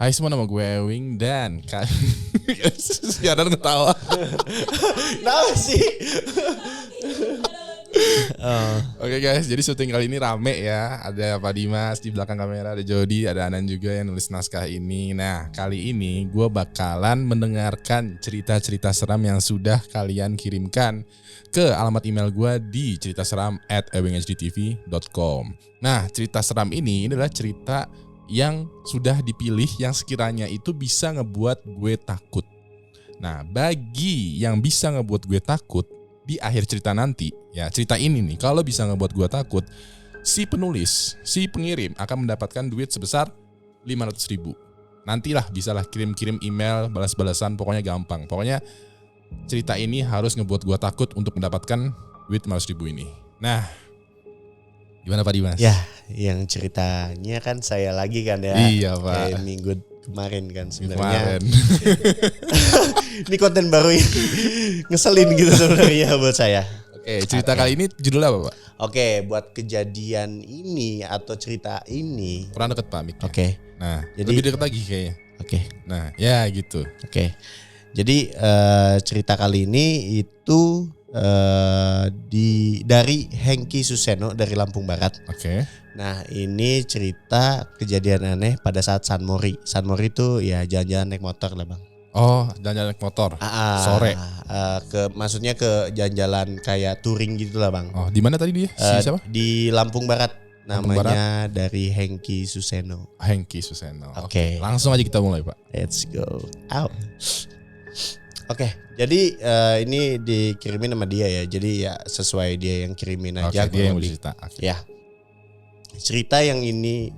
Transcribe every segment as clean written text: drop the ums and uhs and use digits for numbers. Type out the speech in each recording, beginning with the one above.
Hai semua, nama gue Ewing dan siaran ketawa. Kenapa sih? Oke guys, jadi syuting kali ini rame ya. Ada Pak Dimas di belakang kamera, ada Jody, ada Anan juga yang nulis naskah ini. Nah, kali ini gue bakalan mendengarkan cerita-cerita seram yang sudah kalian kirimkan ke alamat email gue di ceritaseram@ewinghdtv.com. Nah, cerita seram ini adalah cerita yang sudah dipilih yang sekiranya itu bisa ngebuat gue takut. Nah, bagi yang bisa ngebuat gue takut di akhir cerita nanti, ya cerita ini nih, kalau bisa ngebuat gue takut, si penulis, si pengirim akan mendapatkan duit sebesar 500.000. Nantilah bisalah kirim-kirim email, balas-balasan, pokoknya gampang. Pokoknya cerita ini harus ngebuat gue takut untuk mendapatkan duit 500.000 ini. Nah, gimana Pak Dimas? Ya, yang ceritanya kan saya lagi kan ya. Iya Pak. Kayak minggu kemarin kan sebenarnya. Kemarin. Ini konten baru yang ngeselin gitu sebenarnya buat saya. Oke, cerita kali ini judulnya apa Pak? Oke, buat kejadian ini atau cerita ini. Kurang deket Pak mic-nya. Oke. Nah, Jadi- lebih deket lagi kayaknya. Oke. Nah, ya gitu. Oke. Jadi cerita kali ini itu dari Hengki Suseno dari Lampung Barat. Oke. Nah, ini cerita kejadian aneh pada saat San Mori. San Mori itu ya jalan-jalan naik motor lah, Bang. Oh, jalan-jalan naik motor. Sore. Maksudnya ke jalan-jalan kayak touring gitu lah, Bang. Oh, di mana tadi dia? Siapa? Di Lampung Barat. Lampung Namanya dari Hengki Suseno. Hengki Suseno. Oke. Langsung aja kita mulai, Pak. Let's go. Out. Oke, jadi ini dikirimin sama dia ya. Jadi ya sesuai dia yang kirimin aja. Oke, dia yang kurang lebih. bercerita. Oke. Ya. Cerita yang ini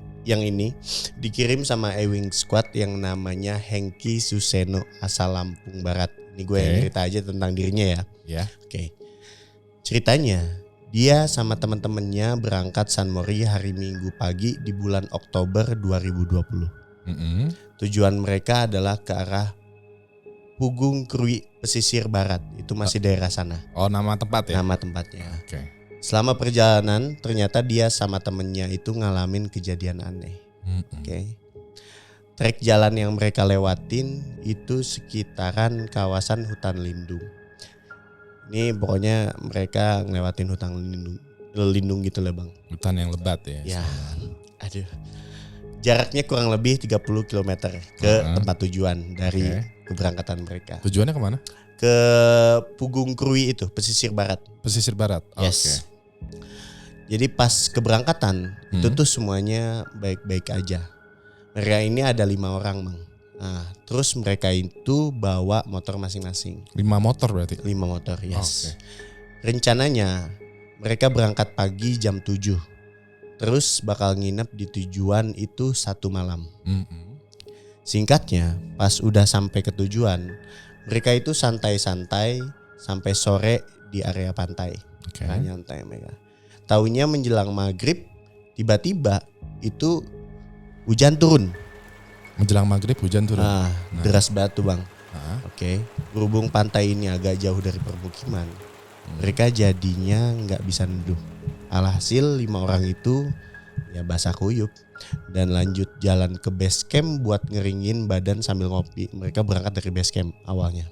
dikirim sama Ewing Squad yang namanya Hengki Suseno asal Lampung Barat. Ini gue yang Oke. cerita aja tentang dirinya ya. Ya. Oke. Ceritanya, dia sama teman-temannya berangkat San Mori hari Minggu pagi di bulan Oktober 2020. Mm-mm. Tujuan mereka adalah ke arah Pugung Krui pesisir barat. Itu masih daerah sana. Oh, nama tempat ya? Nama tempatnya. Oke. Selama perjalanan ternyata dia sama temennya itu ngalamin kejadian aneh. Mm-mm. Oke. Trek jalan yang mereka lewatin itu sekitaran kawasan hutan lindung. Ini pokoknya mereka ngelewatin hutan lindung gitu lah, Bang. Hutan yang lebat ya. Ya. Aduh. Jaraknya kurang lebih 30 km ke tempat tujuan dari keberangkatan mereka. Tujuannya kemana? Ke Pugung Krui itu, pesisir barat. Pesisir barat. Yes. Jadi pas keberangkatan itu tuh semuanya baik-baik aja. Mereka ini ada 5 orang, Bang. Nah, terus mereka itu bawa motor masing-masing. 5 motor berarti. 5 motor, yes. Oke. Rencananya mereka berangkat pagi jam 7. Terus bakal nginep di tujuan itu 1 malam. Mm-mm. Singkatnya, pas udah sampai ke tujuan, mereka itu santai-santai sampai sore di area pantai. Oke. Nyantai mereka. Taunya menjelang maghrib, tiba-tiba itu hujan turun. Menjelang maghrib hujan turun. Deras banget tuh, Bang. Nah. Oke. Berhubung pantai ini agak jauh dari permukiman, mereka jadinya nggak bisa neduh. Alhasil 5 orang itu ya basah kuyup dan lanjut jalan ke base camp buat ngeringin badan sambil ngopi. Mereka berangkat dari base camp awalnya,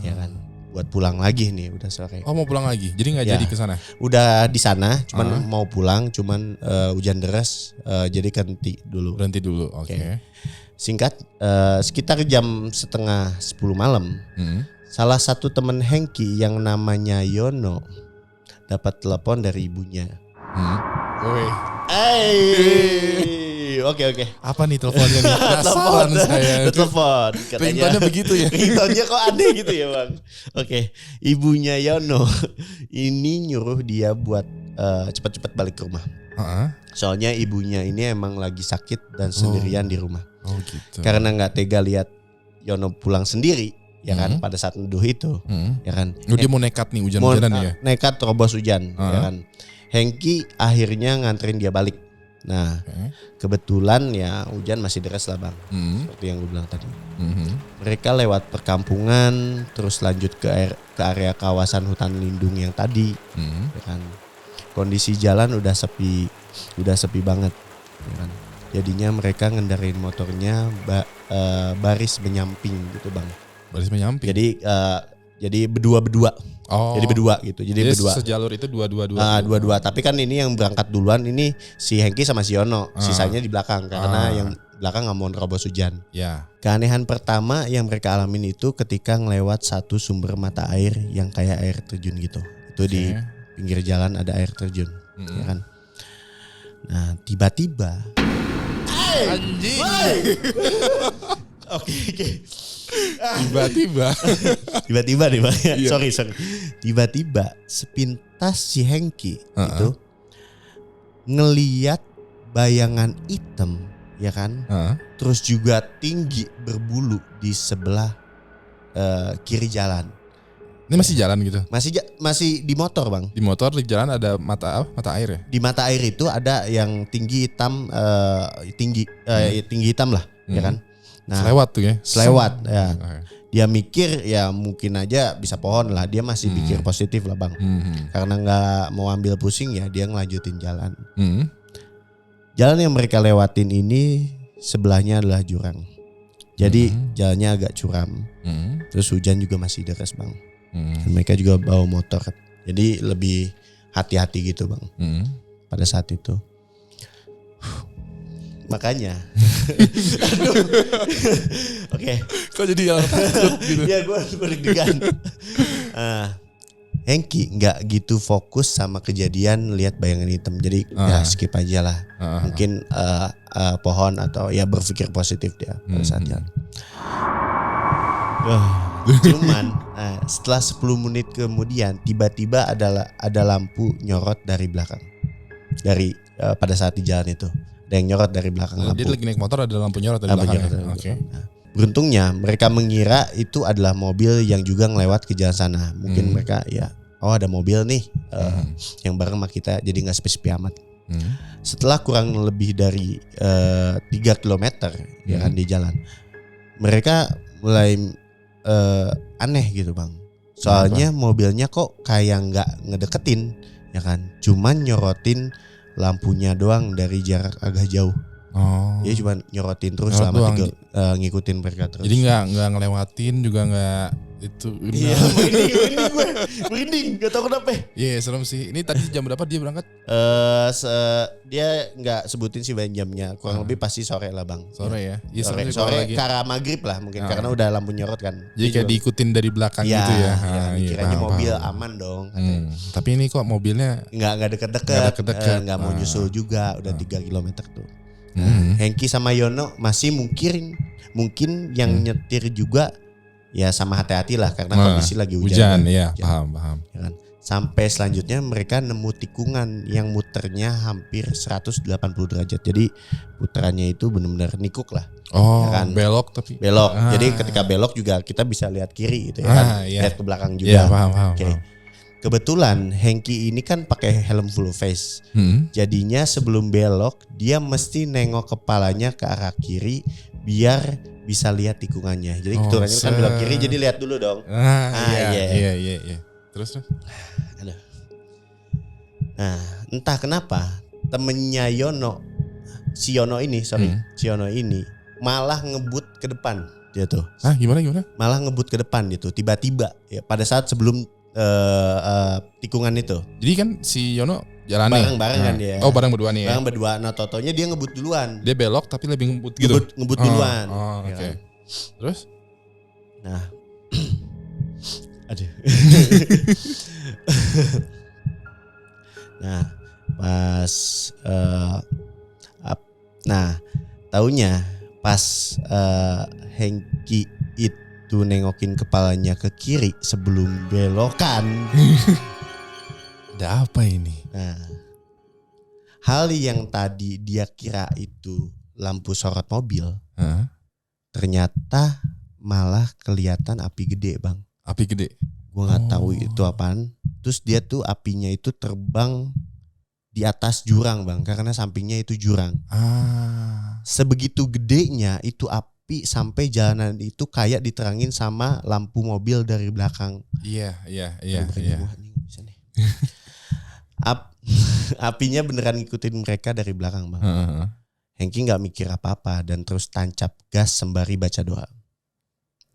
ya kan, buat pulang lagi nih udah sore. Oh, mau pulang lagi. Jadi nggak Ya. jadi ke sana. Udah di sana, cuman mau pulang, cuman hujan deras, jadi Berhenti dulu. Oke. Singkat, sekitar jam setengah 10 malam, Mm-mm. salah satu teman Hengki yang namanya Yono dapat telepon dari ibunya. Woi. Oke. Apa nih teleponnya nih? Penasaran saya. Telepon. Ringtone-nya begitu ya? Ringtone-nya kok aneh gitu ya, Bang. Oke. Ibunya Yono ini nyuruh dia buat cepat-cepat balik ke rumah. Heeh. Soalnya ibunya ini emang lagi sakit dan sendirian di rumah. Oh gitu. Karena nggak tega lihat Yono pulang sendiri, ya kan, pada saat neduh itu, ya kan. Dia mau nekat nih hujan-hujanan ya. Nekat terobos hujan, ya kan. Hengki akhirnya nganterin dia balik. Nah, kebetulan ya hujan masih deras lah, Bang. Seperti yang gue bilang tadi. Mereka lewat perkampungan, terus lanjut ke area kawasan hutan lindung yang tadi, ya kan. Kondisi jalan udah sepi banget, ya kan. Jadinya mereka ngendarain motornya baris menyamping gitu bang. Baris menyamping. Jadi berdua. Oh. Jadi berdua gitu. Jadi berdua. Sejalur itu dua-dua. Dua-dua. Tapi kan ini yang berangkat duluan ini si Hengki sama si Yono. Sisanya di belakang karena yang belakang nggak mau nerobos hujan. Ya. Keanehan pertama yang mereka alamin itu ketika ngelewat satu sumber mata air yang kayak air terjun gitu. Itu di pinggir jalan ada air terjun, ya kan. Nah tiba-tiba, anjing. Oke. Tiba-tiba nih bang. Sorry. Tiba-tiba sepintas si Hengki itu ngeliat bayangan hitam, ya kan. Terus juga tinggi berbulu di sebelah kiri jalan. Ini masih jalan gitu? Masih di motor bang. Di motor di jalan ada mata air ya? Di mata air itu ada yang tinggi hitam, tinggi hitam lah, ya kan. Nah, selewat tuh ya? Selewat ya. Dia mikir ya mungkin aja bisa pohon lah. Dia masih pikir positif lah bang. Karena gak mau ambil pusing ya dia ngelanjutin jalan. Jalan yang mereka lewatin ini sebelahnya adalah jurang. Jadi jalannya agak curam. Terus hujan juga masih deras bang. Dan mereka juga bawa motor. Jadi lebih hati-hati gitu bang. Pada saat itu. Makanya. Oke. Kok jadi takut gitu? Ya gue deg-degan. Hengki nggak gitu fokus sama kejadian lihat bayangan hitam. Jadi ya skip aja lah. Mungkin pohon atau ya berpikir positif dia pada saat jalan. Cuman setelah 10 menit kemudian tiba-tiba ada lampu nyorot dari belakang. Dari pada saat di jalan itu. Ada yang nyorot dari belakang lampu. Dia lagi naik motor ada lampu nyorot dari belakang. Oke. Beruntungnya mereka mengira itu adalah mobil yang juga ngelewat ke jalan sana. Mungkin mereka ada mobil nih yang bareng sama kita jadi gak spesifik amat. Setelah kurang lebih dari 3 kilometer ya kan di jalan. Mereka mulai aneh gitu bang. Soalnya mobilnya kok kayak gak ngedeketin ya kan. Cuman nyorotin lampunya doang dari jarak agak jauh. Dia cuma nyorotin terus selama ngikutin mereka terus. Jadi nggak ngelewatin juga nggak itu. Iya, gue merinding, gak tau kenapa. Iya serem sih. Ini tadi jam berapa dia berangkat? Dia nggak sebutin sih jamnya. Kurang lebih pasti sore lah bang. Sore ya. Iya sore ke arah maghrib lah mungkin karena udah lampu nyorot kan. Jadi kayak diikutin dari belakang gitu ya. Kiranya mobil aman dong. Tapi ini kok mobilnya nggak deket-deket, nggak mau nyusul juga. Udah 3 kilometer tuh. Hengki sama Yono masih mungkin yang nyetir juga ya sama hati-hati lah karena kondisi lagi hujan. Ya, paham. Ya kan? Sampai selanjutnya mereka nemu tikungan yang muternya hampir 180 derajat. Jadi putarannya itu benar-benar nikuk lah. Oh, ya kan? Belok tapi. Belok. Jadi ketika belok juga kita bisa lihat kiri gitu ya kan. Lihat ke belakang juga. Iya, paham. Okay. Kebetulan Hengki ini kan pakai helm full face. Jadinya sebelum belok dia mesti nengok kepalanya ke arah kiri biar bisa lihat tikungannya. Jadi tikungannya kan belok kiri jadi lihat dulu dong. Iya. Terus. Aduh. Nah, entah kenapa temennya Yono, si Yono ini malah ngebut ke depan dia tuh. Gimana? Malah ngebut ke depan gitu. Tiba-tiba ya pada saat sebelum tikungan itu. Jadi kan si Yono jalan bareng kan dia. Oh, bareng berdua nih ya. Bareng berdua. Nah, totonya dia ngebut duluan. Dia belok tapi lebih ngebut gitu. Ngebut duluan. Oke. Kan? Terus? Nah. Aduh. Nah, pas taunya pas Hengki itu nengokin kepalanya ke kiri sebelum belokan. Ada apa ini? Nah, hal yang tadi dia kira itu lampu sorot mobil, ternyata malah kelihatan api gede bang. Api gede? Gue gak tahu itu apaan. Terus dia tuh apinya itu terbang di atas jurang bang, karena sampingnya itu jurang. Sebegitu gedenya itu api sampai jalanan itu kayak diterangin sama lampu mobil dari belakang. Iya. Apinya beneran ngikutin mereka dari belakang bang. Hengki nggak mikir apa-apa dan terus tancap gas sembari baca doa.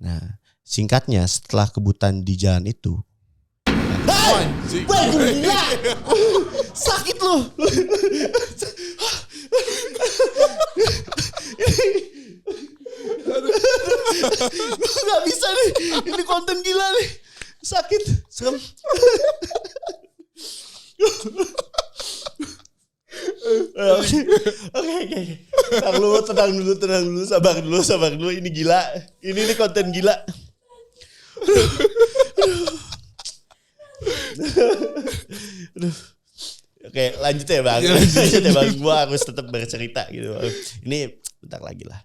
Nah, singkatnya setelah kebutan di jalan itu, gila, sakit loh. Gue nggak bisa nih, ini konten gila nih, sakit, serem. Oke. Tenang dulu, sabar dulu. Ini gila. Ini konten gila. Aduh. Oke, lanjut ya Bang. Gua harus tetap bercerita gitu. Ini bentar lagi lah.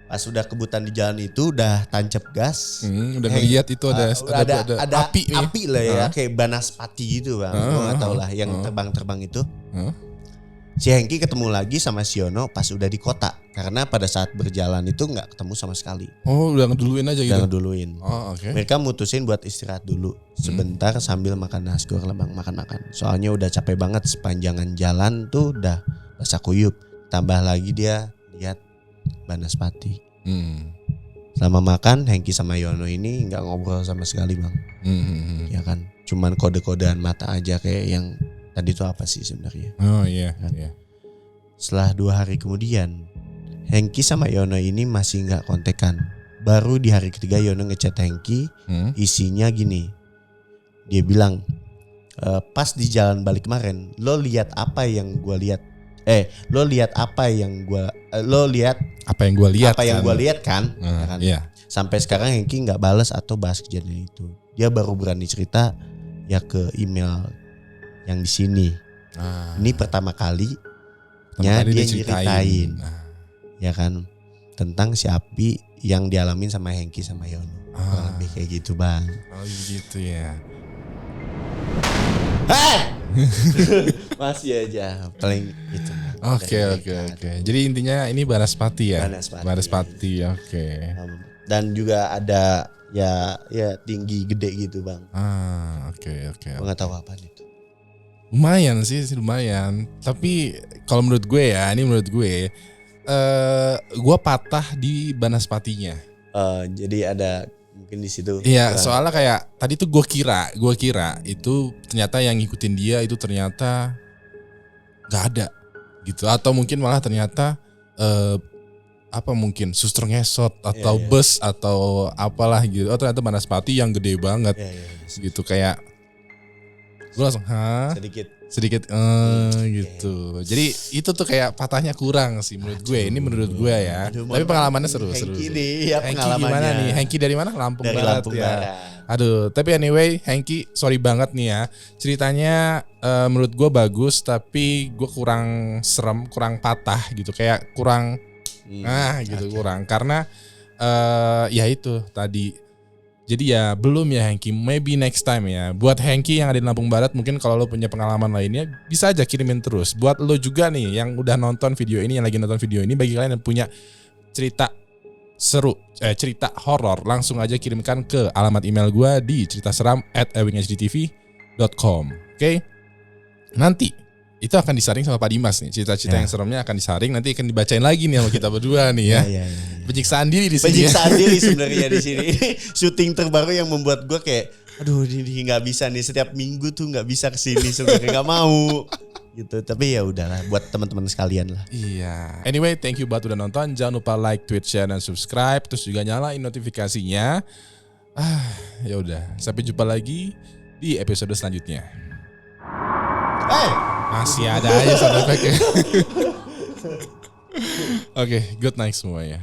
Pas udah kebutan di jalan itu udah tancap gas. Udah ngeliat itu ada api nih. Api lah ya, kayak banaspati gitu Bang. Gua enggak tahu lah yang terbang-terbang itu. Si Hengki ketemu lagi sama si Yono pas udah di kota. Karena pada saat berjalan itu gak ketemu sama sekali. Oh, udah ngeduluin aja gitu? Udah ngeduluin. Oh, oke. Mereka mutusin buat istirahat dulu sebentar sambil makan nasgor lah Bang, makan-makan. Soalnya udah capek banget sepanjangan jalan tuh udah basah kuyup. Tambah lagi dia lihat Banaspati. Selama makan Hengki sama Yono ini gak ngobrol sama sekali Bang. Ya kan, cuman kode-kodean mata aja kayak yang tadi itu apa sih sebenarnya? Oh iya. Kan? Iya. Setelah 2 hari kemudian, Hengki sama Yono ini masih nggak kontekan. Baru di hari ketiga Yono ngechat Hengki, isinya gini. Dia bilang, pas di jalan balik kemarin, lo lihat apa yang gue lihat? Lo lihat apa yang gue lihat kan? Ya kan? Iya. Sampai sekarang Hengki nggak balas atau bahas kejadian itu. Dia baru berani cerita ya ke email yang di sini. Ini pertama kalinya dia ceritain, ya kan, tentang si Api yang dialamin sama Hengki sama Yono. Lebih kayak gitu Bang. Oh gitu ya. Masih aja paling gitu. Oke. Jadi intinya ini Banaspati ya. Banaspati. Oke. Dan juga ada ya tinggi gede gitu Bang. Oke. Gue nggak tahu apa itu. Lumayan sih lumayan. Tapi kalau menurut gue ya, ini menurut gue, gue patah di Banaspatinya. Jadi ada mungkin di situ. Iya, soalnya kayak tadi tuh gue kira itu ternyata yang ngikutin dia itu ternyata nggak ada gitu. Atau mungkin malah ternyata mungkin suster ngesot atau bus atau apalah gitu. Oh ternyata Banaspati yang gede banget gitu, kayak gue langsung sedikit gitu. Jadi itu tuh kayak patahnya kurang sih menurut gue. Ini menurut gue ya. Tapi pengalamannya seru. Hengki gimana nih? Hengki dari mana? Lampung Barat ya. Aduh, tapi anyway, Hengki sorry banget nih ya. Ceritanya menurut gue bagus, tapi gue kurang serem, kurang patah gitu. Kayak kurang kurang. Karena ya itu tadi. Jadi ya belum ya Hengki, maybe next time ya. Buat Hengki yang ada di Lampung Barat, mungkin kalau lo punya pengalaman lainnya bisa aja kirimin terus. Buat lo juga nih yang udah nonton video ini, yang lagi nonton video ini, bagi kalian yang punya cerita seru, cerita horor, langsung aja kirimkan ke alamat email gue di ceritaseram@ewinghgtv.com. Oke? Nanti itu akan disaring sama Pak Dimas nih. Cerita-cerita yang seremnya akan disaring, nanti akan dibacain lagi nih sama kita berdua nih ya. Penyiksaan diri di sini. Penyiksaan diri sebenarnya di sini. Ini syuting terbaru yang membuat gue kayak, aduh ini nggak bisa nih, setiap minggu tuh nggak bisa kesini sebenarnya, nggak mau gitu. Tapi ya udahlah, buat teman-teman sekalian lah. Iya. Anyway, thank you buat udah nonton. Jangan lupa like, tweet, share, dan subscribe. Terus juga nyalain notifikasinya. Ya udah. Sampai jumpa lagi di episode selanjutnya. Masih ada aja sound effect-nya. Oke, good night semuanya.